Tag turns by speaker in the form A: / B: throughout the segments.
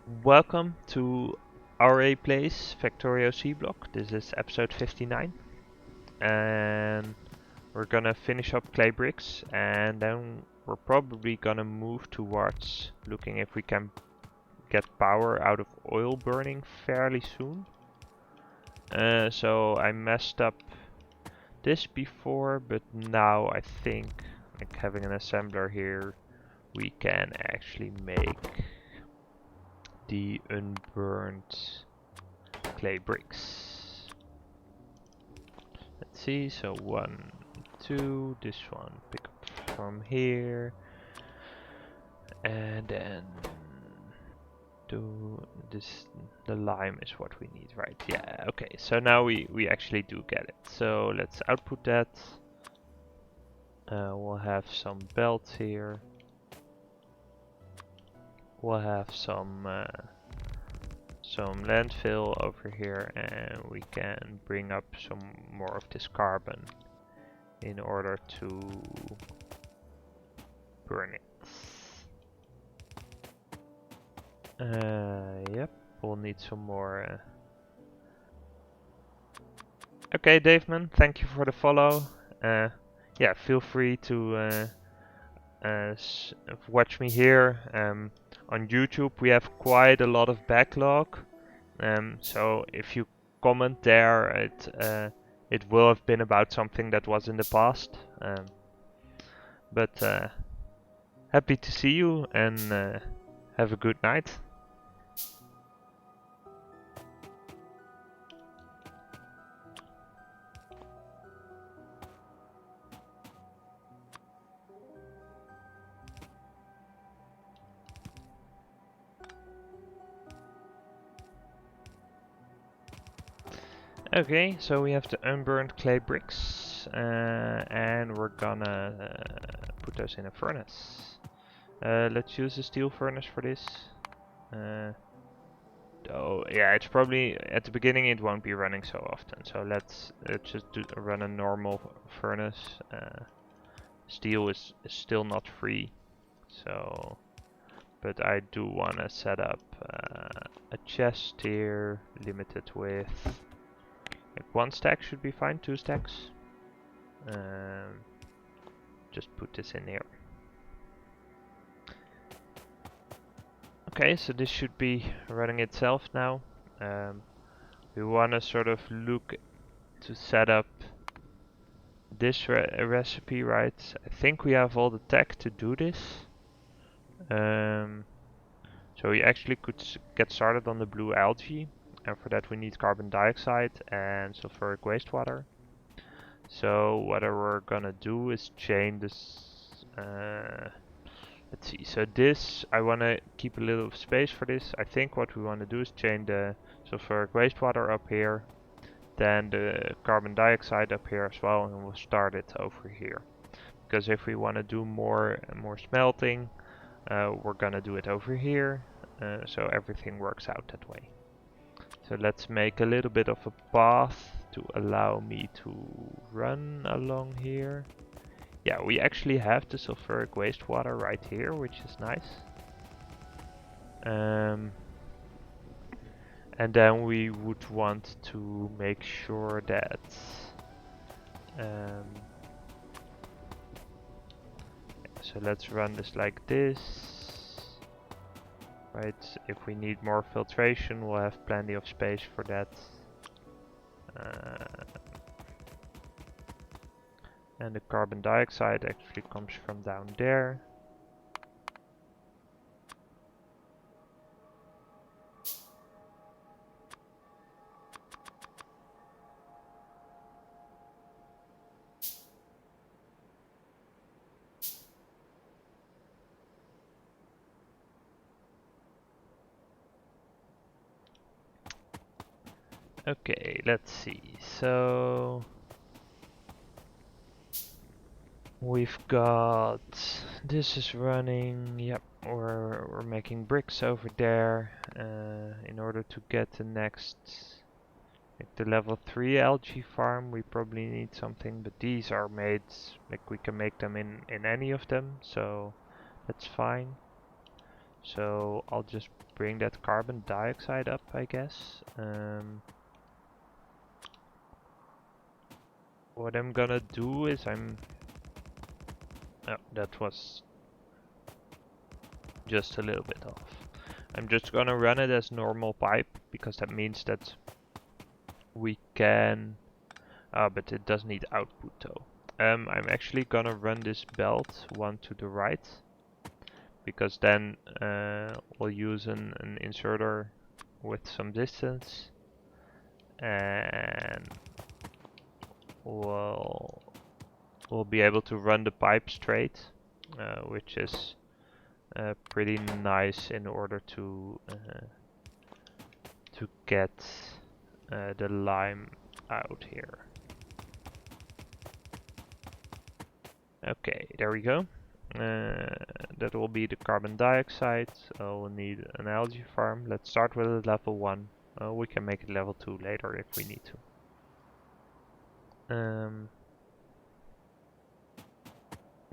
A: Welcome to Aurei Place Factorio Seablock. This is episode 59, and we're gonna finish up clay bricks, and then we're probably gonna move towards looking if we can get power out of oil burning fairly soon. So I messed up this before, but now I think, like having an assembler here, we can actually make the unburned clay bricks. Let's see, so 1, 2, this one pick up from here, and then do this. The lime is what we need, right? Yeah, okay, so now we actually do get it. So let's output that. We'll have some belts here. We'll have some landfill over here, and we can bring up some more of this carbon in order to burn it. Yep, we'll need some more. Okay, Daveman, thank you for the follow. Yeah, feel free to watch me here. On YouTube we have quite a lot of backlog. So if you comment there, it will have been about something that was in the past. But happy to see you, and have a good night. Okay, so we have the unburned clay bricks, and we're gonna put those in a furnace. Let's use a steel furnace for this. Oh yeah, it's probably at the beginning it won't be running so often. So let's just run a normal furnace. Steel is still not free, so but I do want to set up a chest here, limited with like 1 stack should be fine, 2 stacks. Just put this in here. Okay, so this should be running itself now. We want to sort of look to set up this recipe, right? I think we have all the tech to do this. So we actually could get started on the blue algae, and for that we need carbon dioxide and sulfuric wastewater. So what we're gonna do is chain this. Let's see. So this, I want to keep a little space for this. I think what we want to do is chain the sulfuric wastewater up here, then the carbon dioxide up here as well, and we'll start it over here. Because if we want to do more smelting, we're gonna do it over here. So everything works out that way. So let's make a little bit of a path to allow me to run along here. Yeah, we actually have the sulfuric wastewater right here, which is nice. And then we would want to make sure that so let's run this like this. Right, if we need more filtration, we'll have plenty of space for that. And the carbon dioxide actually comes from down there. Okay, let's see. So we've got this is running. Yep, we're making bricks over there in order to get the next, like the level 3 algae farm. We probably need something, but these are made like we can make them in any of them, so that's fine. So I'll just bring that carbon dioxide up, I guess. What I'm gonna do is oh, that was just a little bit off. I'm just gonna run it as normal pipe, because that means that we can... but it does need output though. I'm actually gonna run this belt one to the right, because then we'll use an inserter with some distance, and we'll be able to run the pipe straight, which is pretty nice in order to get the lime out here. Okay, there we go. That will be the carbon dioxide. We'll need an algae farm. Let's start with a level 1. We can make it level 2 later if we need to.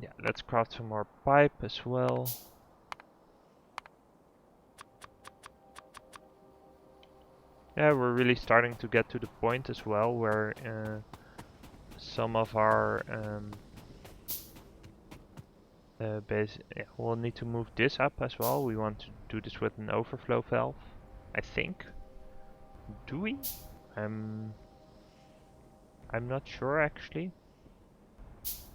A: Yeah, let's craft some more pipe as well. Yeah, we're really starting to get to the point as well where some of our we'll need to move this up as well. We want to do this with an overflow valve, I think. Do we? I'm not sure actually.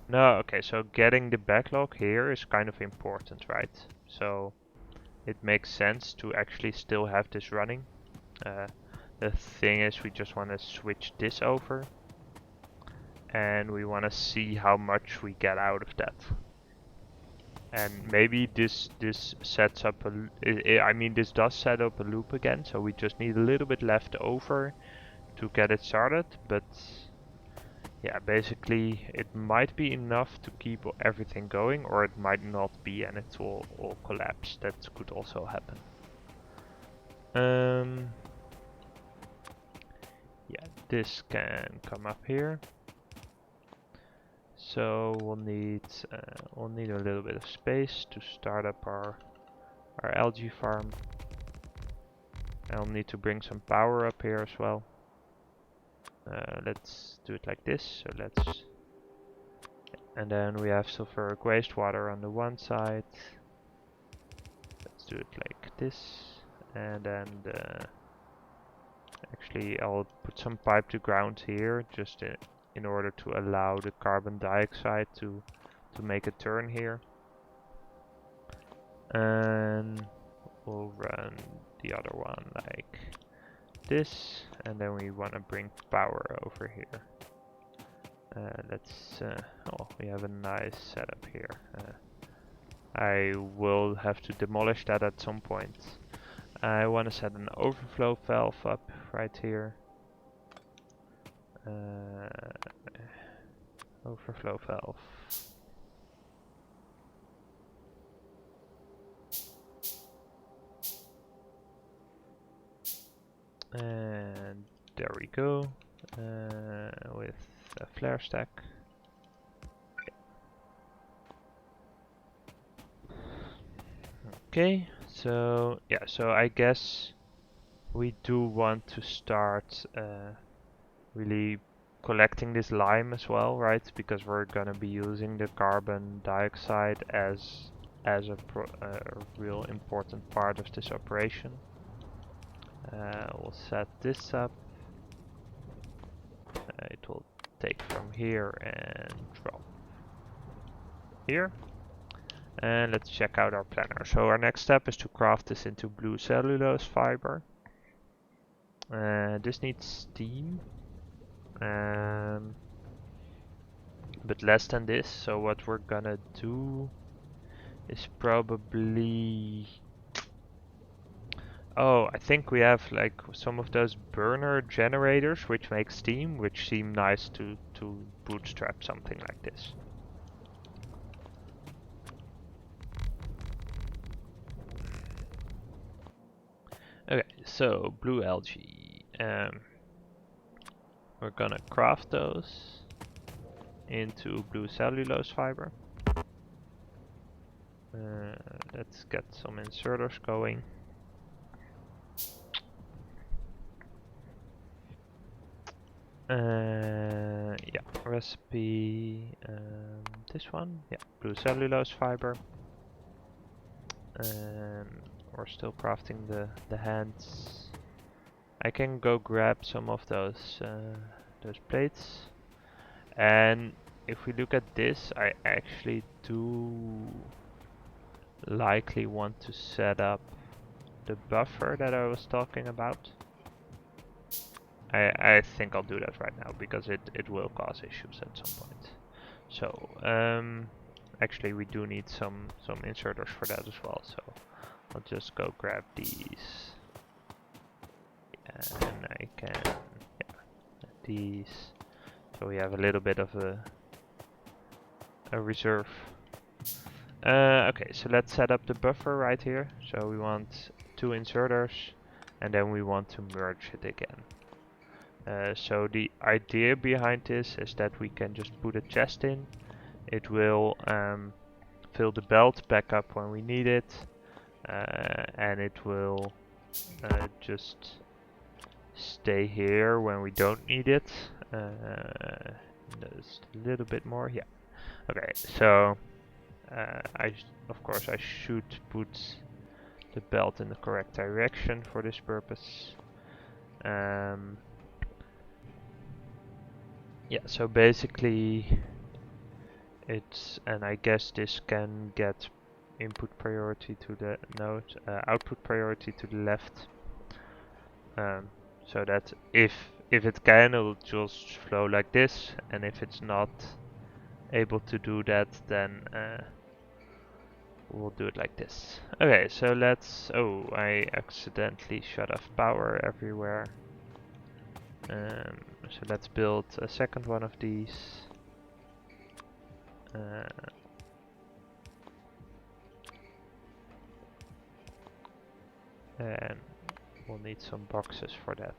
A: No, okay, so getting the backlog here is kind of important, right? So it makes sense to actually still have this running. The thing is, we just want to switch this over, and we want to see how much we get out of that. And maybe this sets up I mean, this does set up a loop again, so we just need a little bit left over to get it started. But yeah, basically it might be enough to keep everything going, or it might not be and it will all collapse. That could also happen. Yeah, this can come up here. So we'll need a little bit of space to start up our algae farm. I'll need to bring some power up here as well. Let's do it like this. So and then we have sulfuric wastewater on the one side. Let's do it like this, and then actually I'll put some pipe to ground here, just in order to allow the carbon dioxide to make a turn here. And we'll run the other one like this, and then we want to bring power over here. Oh, we have a nice setup here. I will have to demolish that at some point. I want to set an overflow valve up right here. Overflow valve. And there we go, with a flare stack. Okay, so yeah, so I guess we do want to start really collecting this lime as well, right? Because we're gonna be using the carbon dioxide as a real important part of this operation. We'll set this up. It will take from here and drop here. And let's check out our planner. So our next step is to craft this into blue cellulose fiber. This needs steam, but less than this. So what we're gonna do is probably... Oh, I think we have like some of those burner generators which make steam, which seem nice to bootstrap something like this. Okay, so blue algae. We're gonna craft those into blue cellulose fiber. let's get some inserters going. Yeah, recipe, this one, yeah, blue cellulose fiber. We're still crafting the hands. I can go grab some of those plates. And if we look at this, I actually do likely want to set up the buffer that I was talking about. I think I'll do that right now because it will cause issues at some point. So actually we do need some inserters for that as well. So I'll just go grab these, and I can these. So we have a little bit of a reserve. Okay, so let's set up the buffer right here. So we want 2 inserters, and then we want to merge it again. So the idea behind this is that we can just put a chest in. It will fill the belt back up when we need it, and it will just stay here when we don't need it. Just a little bit more, yeah. Okay, so of course I should put the belt in the correct direction for this purpose. Yeah, so basically it's, and I guess this can get input priority to the node, output priority to the left. So that if it can, it'll just flow like this, and if it's not able to do that, then we'll do it like this. Okay, so let's, oh, I accidentally shut off power everywhere. So let's build a second one of these. And we'll need some boxes for that.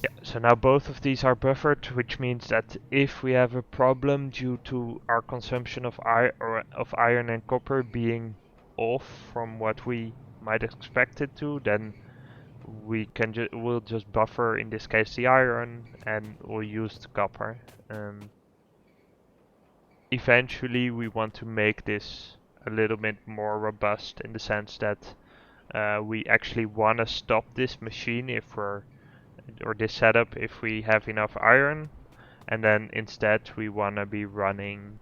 A: Yeah, so now both of these are buffered, which means that if we have a problem due to our consumption of iron and copper being off from what we might expect it to, then we can we'll just buffer, in this case, the iron, and we'll use the copper. Eventually we want to make this a little bit more robust, in the sense that we actually want to stop this machine if we're, or this setup, if we have enough iron, and then instead we want to be running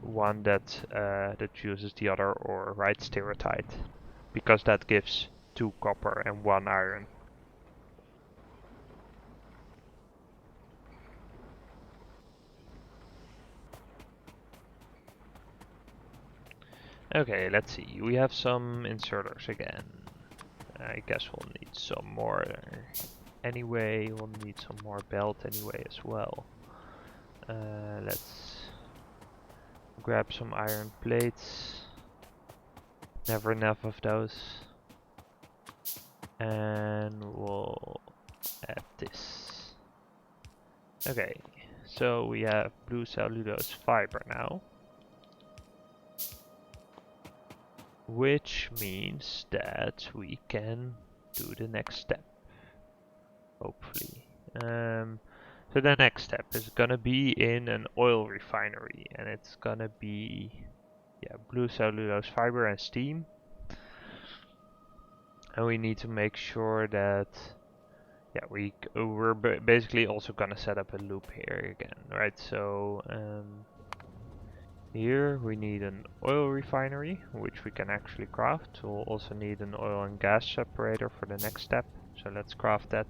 A: one that uses the other ore, right, stereotype, because that gives 2 copper and 1 iron. Okay, let's see. We have some inserters again. I guess we'll need some more anyway. We'll need some more belt anyway as well. Let's grab some iron plates. Never enough of those. And we'll add this. Okay, so we have blue cellulose fiber now. Which means that we can do the next step, hopefully. So the next step is gonna be in an oil refinery, and it's gonna be, yeah, blue cellulose fiber and steam. And we need to make sure that, yeah, we're basically also gonna set up a loop here again, right? So here we need an oil refinery, which we can actually craft. We'll also need an oil and gas separator for the next step. So let's craft that.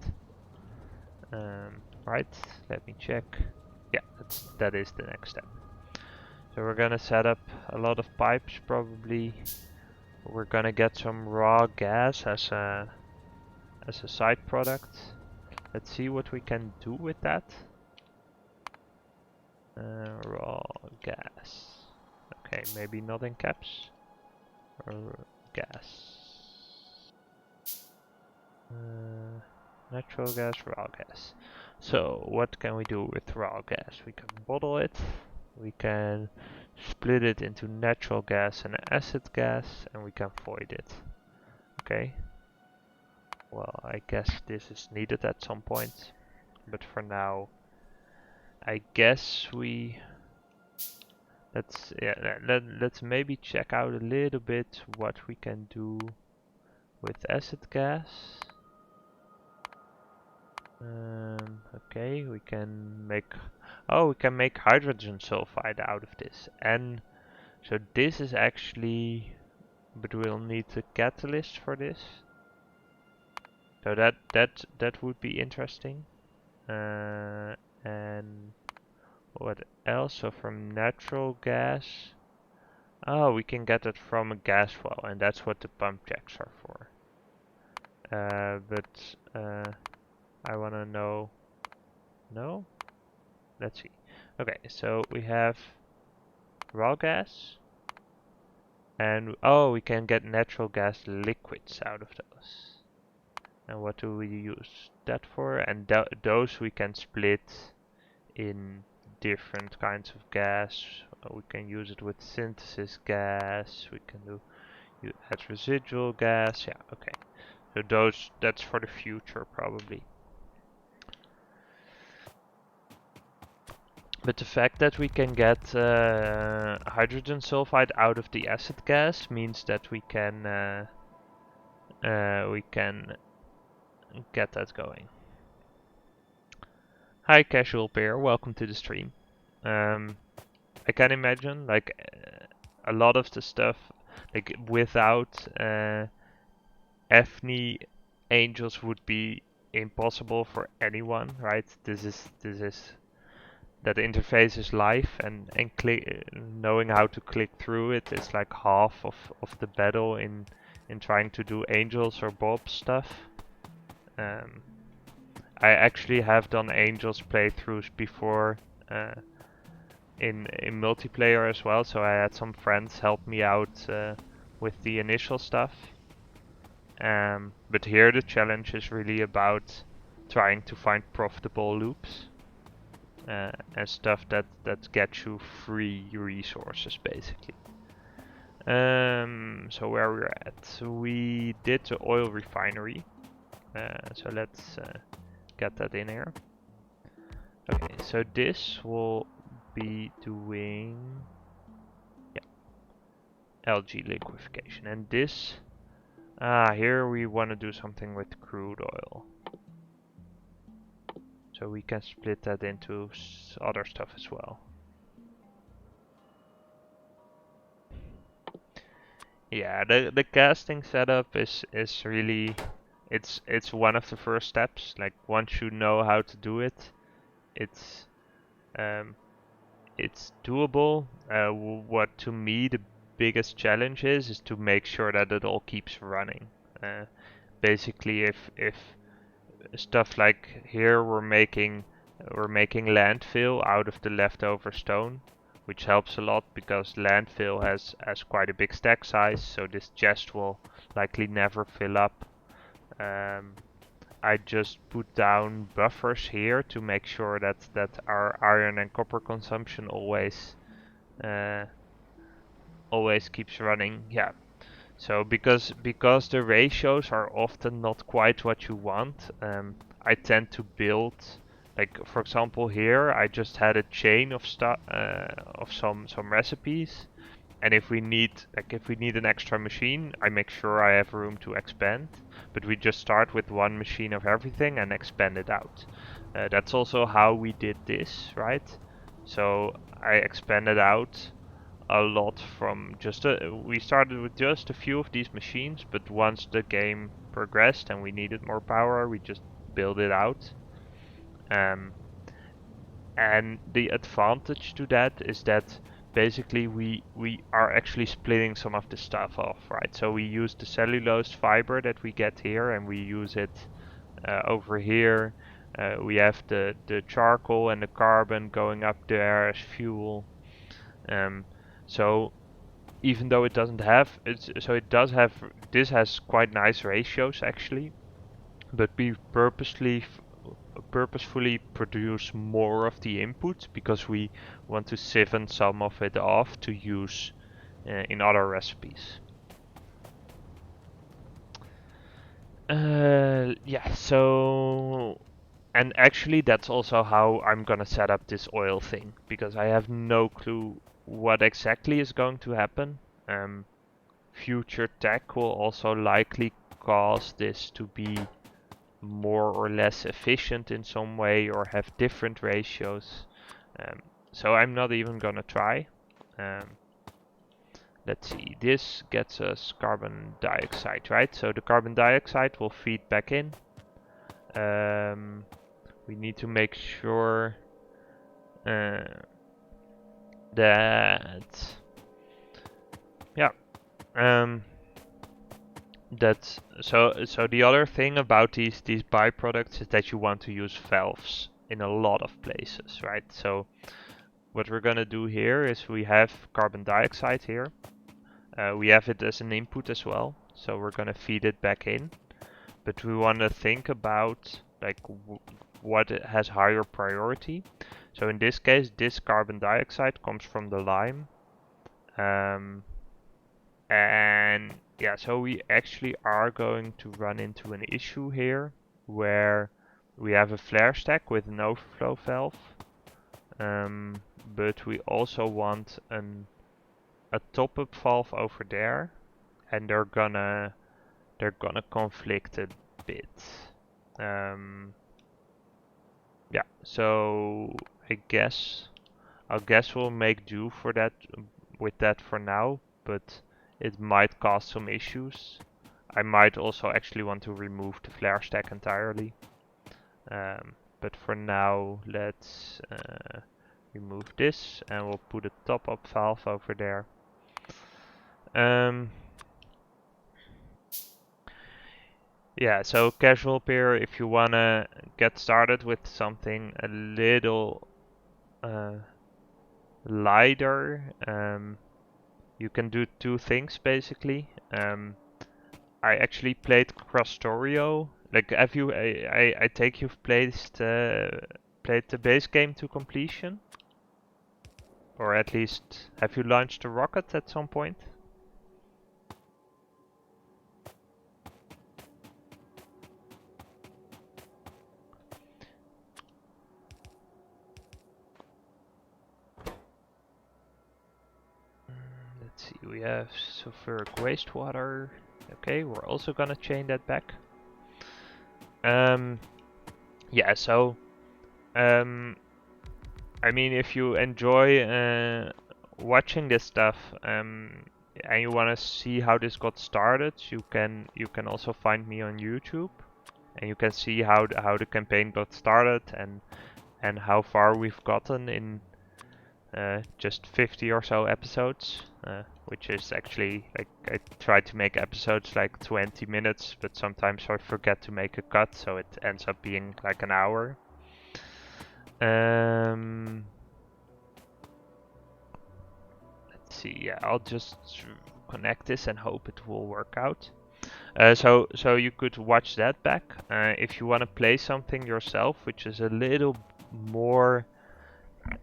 A: Right, let me check. Yeah, that is the next step. So we're gonna set up a lot of pipes probably. We're gonna get some raw gas as a side product. Let's see what we can do with that. Raw gas. Okay, maybe not in caps. Or gas. Natural gas, raw gas. So what can we do with raw gas? We can bottle it. We can split it into natural gas and acid gas, and we can void it. Okay. Well, I guess this is needed at some point, but for now, I guess let's maybe check out a little bit what we can do with acid gas. Okay, we can make hydrogen sulfide out of this, and so this is actually, but we'll need a catalyst for this. So that would be interesting. And what else? So from natural gas, oh, we can get it from a gas well, and that's what the pump jacks are for. But I wanna know. No? Let's see. Okay, so we have raw gas, and oh, we can get natural gas liquids out of those. And what do we use that for? And those we can split in different kinds of gas. We can use it with synthesis gas. We can do add residual gas. Yeah, okay. So that's for the future probably. But the fact that we can get hydrogen sulfide out of the acid gas means that we can get that going. Hi Casual Bear, welcome to the stream. I can imagine like a lot of the stuff like without Ethne angels would be impossible for anyone, right? This is that interface is live, and knowing how to click through it is like half of the battle in trying to do angels or Bob stuff. I actually have done angels playthroughs before in multiplayer as well, so I had some friends help me out with the initial stuff. But here the challenge is really about trying to find profitable loops and stuff that gets you free resources basically. So where we're at, we did the oil refinery. So let's get that in here. Okay, so this will be doing algae liquefaction, and this here we want to do something with crude oil. So we can split that into other stuff as well. Yeah, the casting setup is really it's one of the first steps. Like once you know how to do it, it's doable. What to me the biggest challenge is to make sure that it all keeps running. Basically, if stuff like here we're making landfill out of the leftover stone, which helps a lot because landfill has quite a big stack size, so this chest will likely never fill up. I just put down buffers here to make sure that our iron and copper consumption always keeps running. Yeah. So because the ratios are often not quite what you want, I tend to build, like for example here I just had a chain of some recipes, and if we need an extra machine, I make sure I have room to expand. But we just start with one machine of everything and expand it out. That's also how we did this, right? So I expanded out a lot from we started with just a few of these machines, but once the game progressed and we needed more power, we just built it out. And the advantage to that is that basically we are actually splitting some of the stuff off, right? So we use the cellulose fiber that we get here and we use it over here. We have the charcoal and the carbon going up there as fuel. So even though it doesn't have this has quite nice ratios actually, but we purposely purposefully produce more of the input because we want to siphon some of it off to use in other recipes. Yeah, so... And actually that's also how I'm gonna set up this oil thing, because I have no clue what exactly is going to happen. Future tech will also likely cause this to be more or less efficient in some way or have different ratios. So I'm not even gonna try. Let's see, this gets us carbon dioxide, right? So the carbon dioxide will feed back in. We need to make sure that, yeah, that's so the other thing about these byproducts is that you want to use valves in a lot of places, right? So what we're gonna do here is we have carbon dioxide here. We have it as an input as well, so we're gonna feed it back in. But we want to think about like what has higher priority. So in this case, this carbon dioxide comes from the lime. And yeah, so we actually are going to run into an issue here where we have a flare stack with an overflow valve. But we also want a top-up valve over there, and they're gonna conflict a bit. Yeah, so I'll guess we'll make do for that with that for now, but it might cause some issues. I might also actually want to remove the flare stack entirely. But for now, let's remove this and we'll put a top-up valve over there. Yeah, so casual peer, if you wanna get started with something a little lighter, you can do two things basically. I actually played Factorio. Like, have you? I take you've played the base game to completion, or at least have you launched a rocket at some point? Let's see, we have sulfuric wastewater. Okay, we're also gonna chain that back. Yeah, so I mean, if you enjoy watching this stuff, and you want to see how this got started, you can also find me on YouTube, and you can see how the campaign got started and how far we've gotten in just 50 or so episodes, which is actually, like, I try to make episodes like 20 minutes, but sometimes I forget to make a cut, so it ends up being like an hour. Let's see, yeah, I'll just connect this and hope it will work out. So you could watch that back. If you want to play something yourself, which is a little more,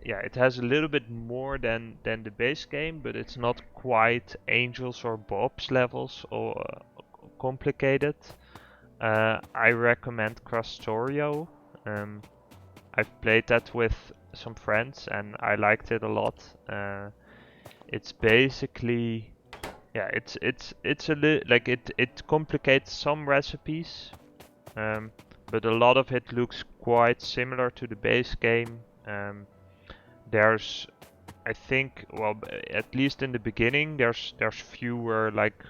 A: yeah, it has a little bit more than the base game, but it's not quite Angels or Bob's levels or complicated. I recommend Factorio. I've played that with some friends and I liked it a lot. It's basically, yeah, it's a like it complicates some recipes, but a lot of it looks quite similar to the base game. There's, I think, well, at least in the beginning, there's fewer like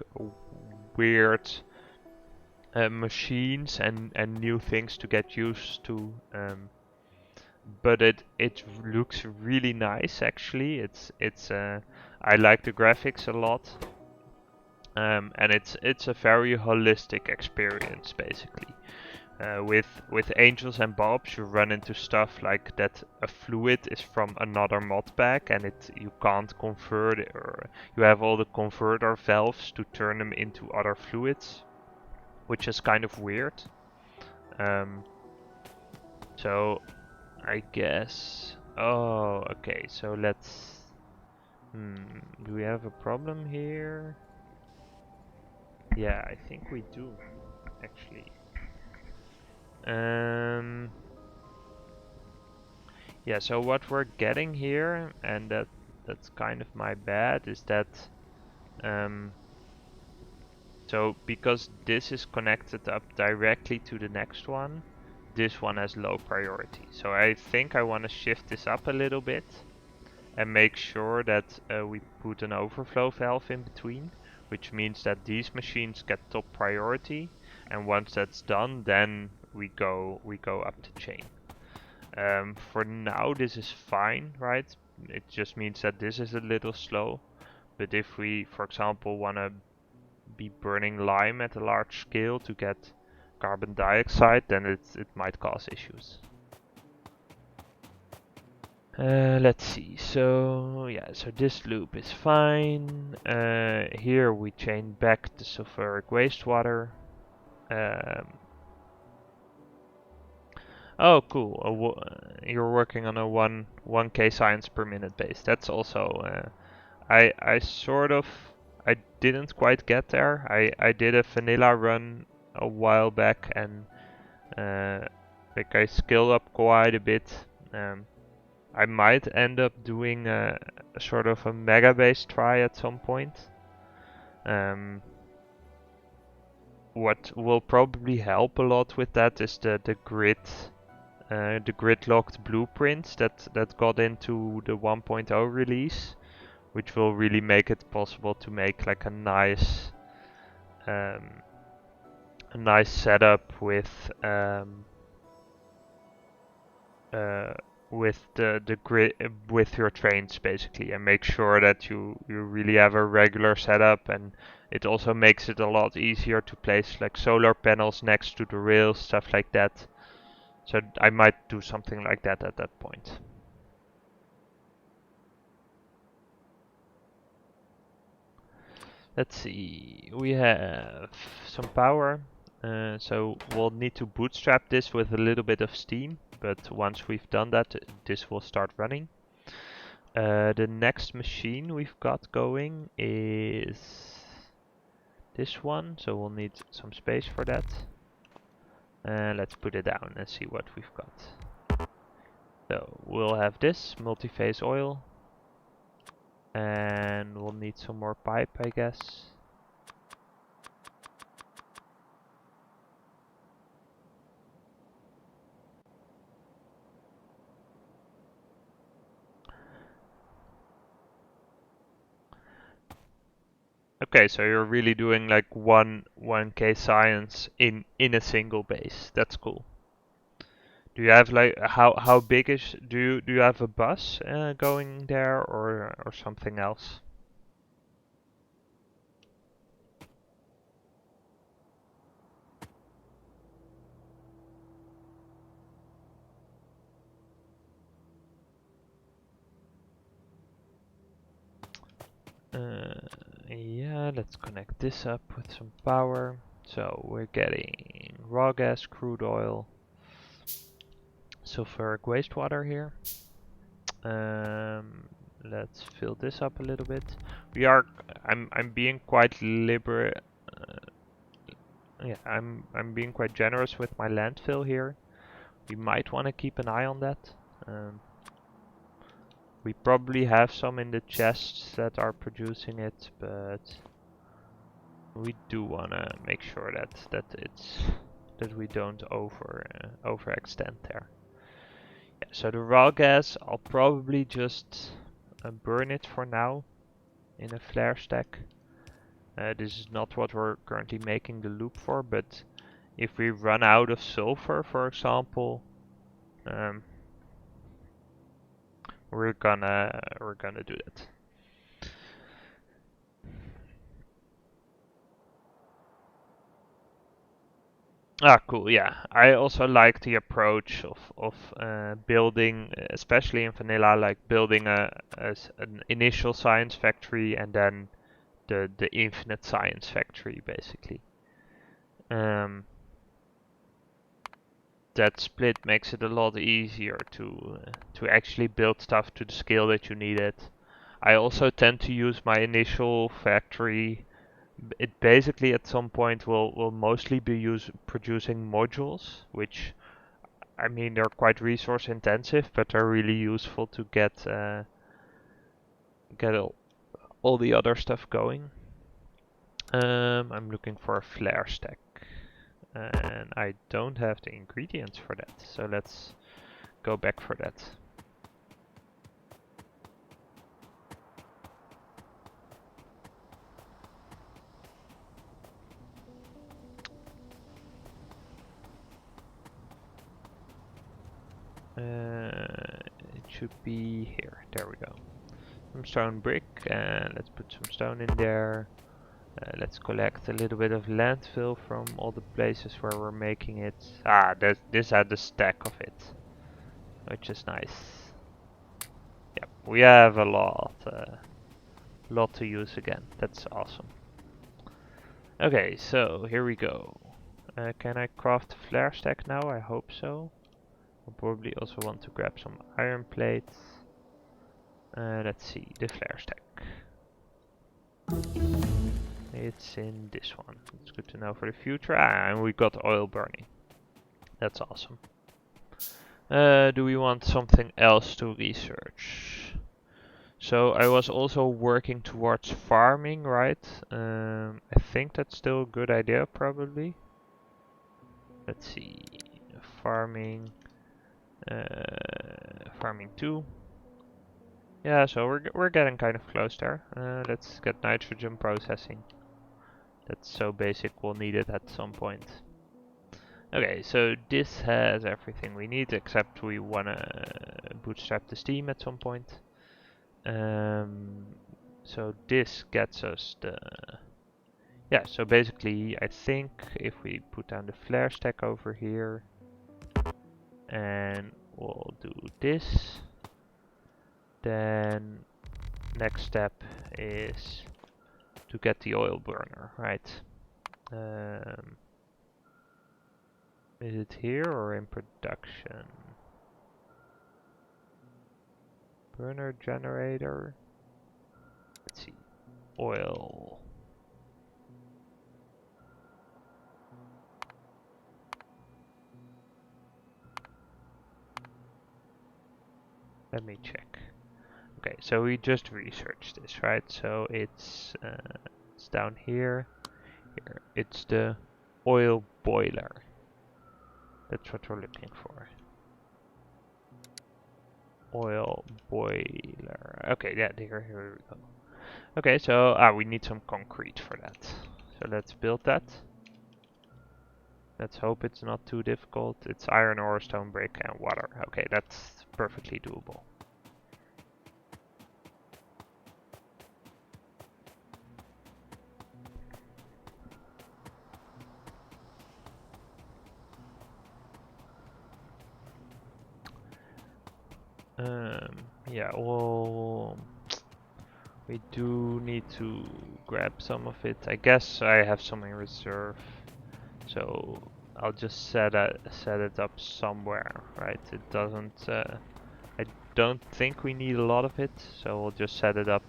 A: weird machines and new things to get used to. But it looks really nice actually. It's I like the graphics a lot. And it's a very holistic experience basically. With Angels and Bobs, you run into stuff like that a fluid is from another mod pack and you can't convert it, or you have all the converter valves to turn them into other fluids, which is kind of weird. So I guess. Oh, okay. So let's. Do we have a problem here? Yeah, I think we do, actually. Yeah. So what we're getting here, and that's kind of my bad, is that so because this is connected up directly to the next one, this one has low priority. So I think I want to shift this up a little bit and make sure that we put an overflow valve in between, which means that these machines get top priority, and once that's done, then we go up the chain. For now, this is fine, right? It just means that this is a little slow, but if we, for example, want to be burning lime at a large scale to get carbon dioxide, then it might cause issues. Let's see. So yeah, so this loop is fine. Here we chain back the sulfuric wastewater. Oh, cool. You're working on a 1k science per minute base. That's also. I sort of. I didn't quite get there. I did a vanilla run a while back, and like I scaled up quite a bit. I might end up doing a sort of a mega base try at some point. What will probably help a lot with that is the grid locked blueprints that got into the 1.0 release, which will really make it possible to make like a nice setup with the grid with your trains basically, and make sure that you really have a regular setup. And it also makes it a lot easier to place like solar panels next to the rails, stuff like that. So I might do something like that at that point. Let's see, we have some power, so we'll need to bootstrap this with a little bit of steam, but once we've done that, this will start running. The next machine we've got going is this one, so we'll need some space for that. Let's put it down and see what we've got. So we'll have this multi-phase oil, and we'll need some more pipe, I guess. Okay, so you're really doing like 1k science in a single base. That's cool. Do you have like how big is do you have a bus going there, or something else? Yeah, let's connect this up with some power. So we're getting raw gas, crude oil, sulfuric wastewater here. Let's fill this up a little bit. I'm being quite yeah, I'm being quite generous with my landfill here. We might want to keep an eye on that. We probably have some in the chests that are producing it, but we do want to make sure that we don't overextend there. Yeah, so the raw gas, I'll probably just burn it for now in a flare stack. This is not what we're currently making the loop for, but if we run out of sulfur, for example, we're gonna do that. Ah, cool. Yeah, I also like the approach of building, especially in vanilla, like building an initial science factory and then the infinite science factory, basically. Um, that split makes it a lot easier to actually build stuff to the scale that you need it. I also tend to use my initial factory. It basically at some point will mostly be producing modules, which I mean they're quite resource intensive, but they're really useful to get all the other stuff going. I'm looking for a flare stack, and I don't have the ingredients for that, so let's go back for that. It should be here. There we go. Some stone brick, and let's put some stone in there. Let's collect a little bit of landfill from all the places where we're making it. This had the stack of it, which is nice. Yep, we have a lot to use again. That's awesome. Okay, so here we go. Can I craft a flare stack now? I hope so. I'll probably also want to grab some iron plates. Let's see, the flare stack. It's in this one. It's good to know for the future. And we got oil burning. That's awesome. Do we want something else to research? So I was also working towards farming, right? I think that's still a good idea, probably. Let's see, farming, farming 2. Yeah, so we're getting kind of close there. Let's get nitrogen processing. That's so basic, we'll need it at some point. Okay, so this has everything we need, except we wanna bootstrap the steam at some point. So this gets us the... Yeah, so basically I think if we put down the flare stack over here, and we'll do this, then next step is to get the oil burner, right? Is it here or in production? Burner generator. Let's see. Oil. Let me check. Okay, so we just researched this, right? So it's down here. Here, it's the oil boiler. That's what we're looking for. Oil boiler. Okay, yeah, here we go. Okay, so we need some concrete for that. So let's build that. Let's hope it's not too difficult. It's iron ore, stone brick, and water. Okay, that's perfectly doable. Yeah, well, we do need to grab some of it. I guess I have some in reserve, so I'll just set it up somewhere, right? It doesn't. I don't think we need a lot of it, so we'll just set it up.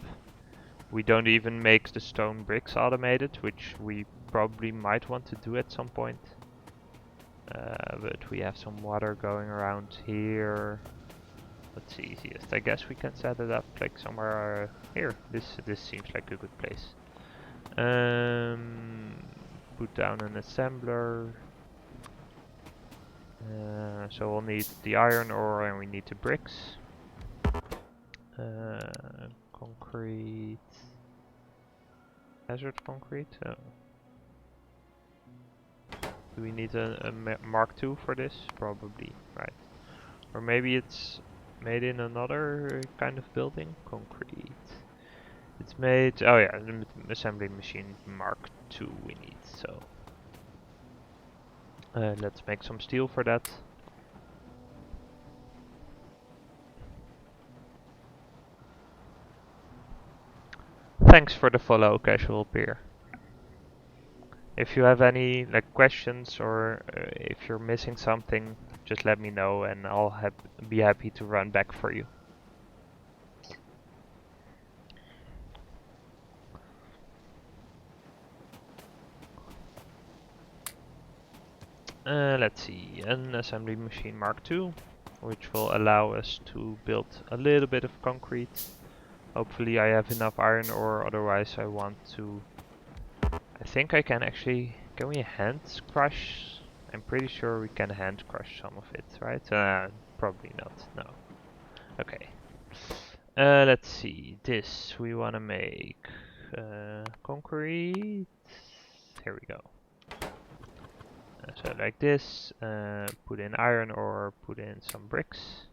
A: We don't even make the stone bricks automated, which we probably might want to do at some point. But we have some water going around here. What's the easiest? I guess we can set it up like somewhere here. This seems like a good place. Put down an assembler. So we'll need the iron ore and we need the bricks. Concrete. Hazard concrete. Oh. Do we need a Mark II for this? Probably, right. Or maybe it's made in another kind of building? Concrete. It's made... Oh yeah, the assembly machine Mark II we need, so... let's make some steel for that. Thanks for the follow, Casual Peer. If you have any questions or if you're missing something, just let me know and I'll be happy to run back for you. Let's see, an assembly machine Mark II, which will allow us to build a little bit of concrete. Hopefully I have enough iron ore, otherwise I want to... I think I can actually... Can we hand crush? I'm pretty sure we can hand crush some of it, right? Probably not, no. Okay. Let's see, this we want to make concrete. Here we go. So like this, put in iron ore, put in some bricks,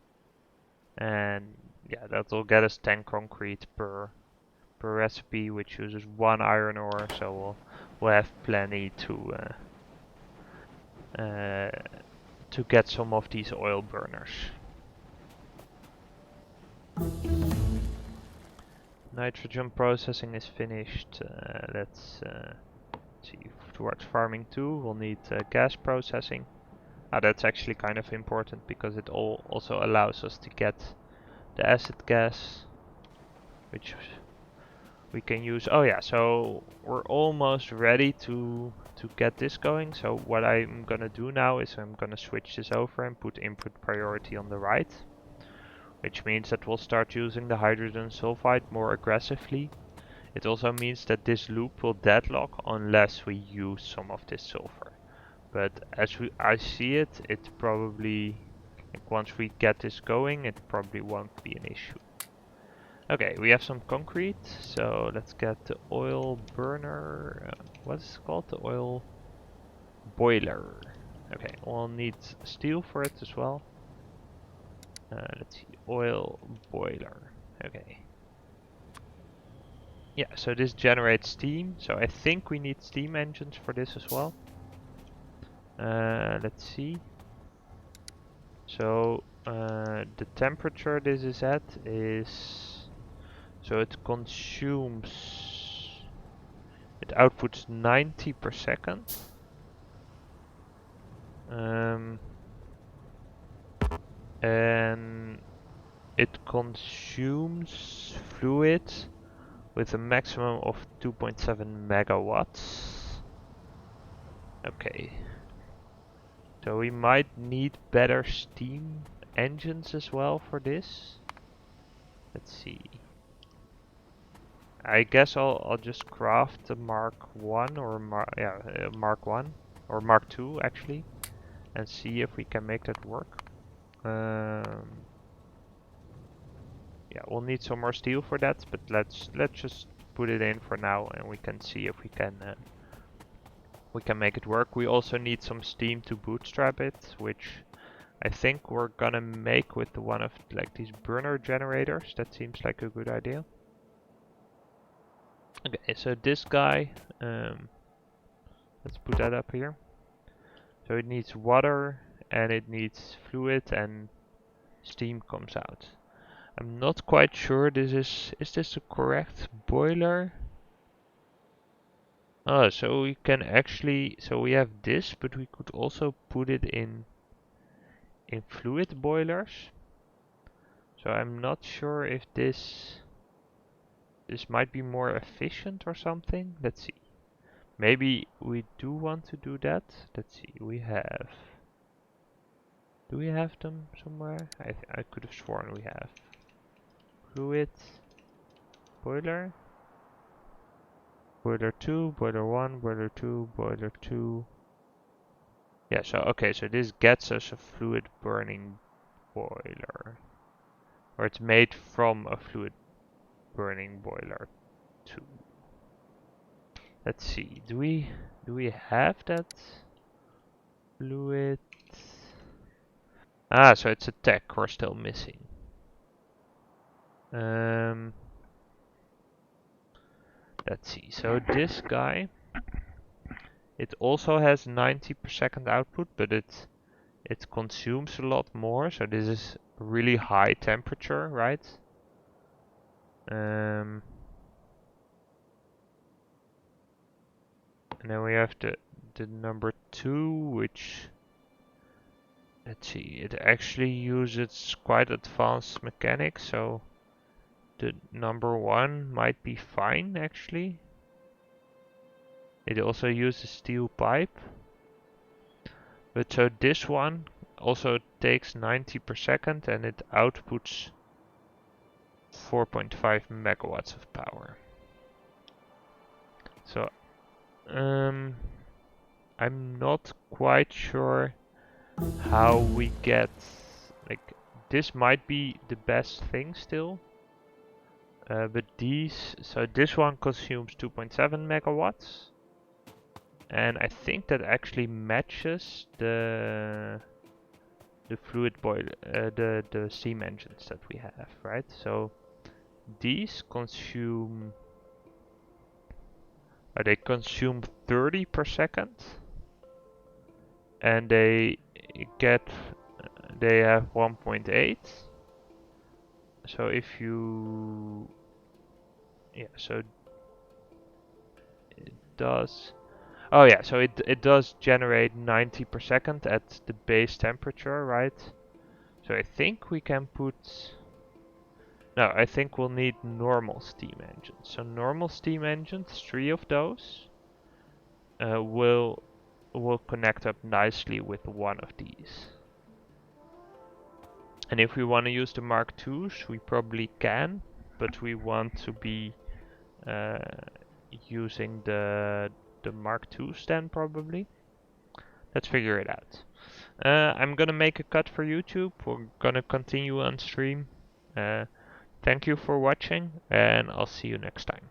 A: and yeah, that'll get us 10 concrete per recipe, which uses 1 iron ore. So we'll have plenty to get some of these oil burners. Nitrogen processing is finished. Let's see, towards farming 2 we'll need gas processing. That's actually kind of important because it also allows us to get the acid gas, which we can use. Oh yeah, so we're almost ready to get this going. So what I'm gonna do now is I'm gonna switch this over and put input priority on the right, which means that we'll start using the hydrogen sulfide more aggressively. It also means that this loop will deadlock unless we use some of this sulfur. But as I see it, it probably, like once we get this going, it probably won't be an issue. Okay, we have some concrete, so let's get the oil burner. What is it called? The oil boiler. Okay, we'll need steel for it as well. Let's see, oil boiler. Okay. Yeah, so this generates steam, so I think we need steam engines for this as well. Let's see. So the temperature this is at is, so it consumes, it outputs 90 per second. And it consumes fluid with a maximum of 2.7 megawatts. Okay. So we might need better steam engines as well for this. Let's see. I guess I'll just craft the Mark 1 or Mark 1 or Mark 2 actually, and see if we can make that work. Yeah, we'll need some more steel for that, but let's just put it in for now, and we can see if we can make it work. We also need some steam to bootstrap it, which I think we're gonna make with one of like these burner generators. That seems like a good idea. Okay, so this guy, let's put that up here. So it needs water and it needs fluid, and steam comes out. I'm not quite sure this is this the correct boiler? Oh, so we can actually, so we have this, but we could also put it in fluid boilers. So I'm not sure if this might be more efficient or something. Let's see. Maybe we do want to do that. Let's see. Do we have them somewhere? I could have sworn we have. Fluid boiler. Boiler 2, boiler 1, boiler 2, boiler 2. Yeah, so okay, so this gets us a fluid burning boiler. Or it's made from a fluid burning boiler 2. Let's see, do we have that fluid? Ah, so it's a tech we're still missing. Let's see, so this guy, it also has 90 per second output, but it consumes a lot more, so this is really high temperature, right? And then we have the number 2, which let's see, it actually uses quite advanced mechanics, so the number 1 might be fine actually. It also uses steel pipe. But so this one also takes 90 per second and it outputs 4.5 megawatts of power. So I'm not quite sure how we get, like, this might be the best thing still. But so this one consumes 2.7 megawatts. And I think that actually matches the fluid boil, the steam engines that we have, right? So these consume, they consume 30 per second, and they have 1.8. So if you, yeah, so it does. Oh yeah, so it does generate 90 per second at the base temperature, right? So I think we can put... No, I think we'll need normal steam engines. So normal steam engines, 3 of those, will connect up nicely with one of these. And if we want to use the Mark IIs, we probably can, but we want to be using the Mark IIs then probably. Let's figure it out. I'm gonna make a cut for YouTube. We're gonna continue on stream. Thank you for watching, and I'll see you next time.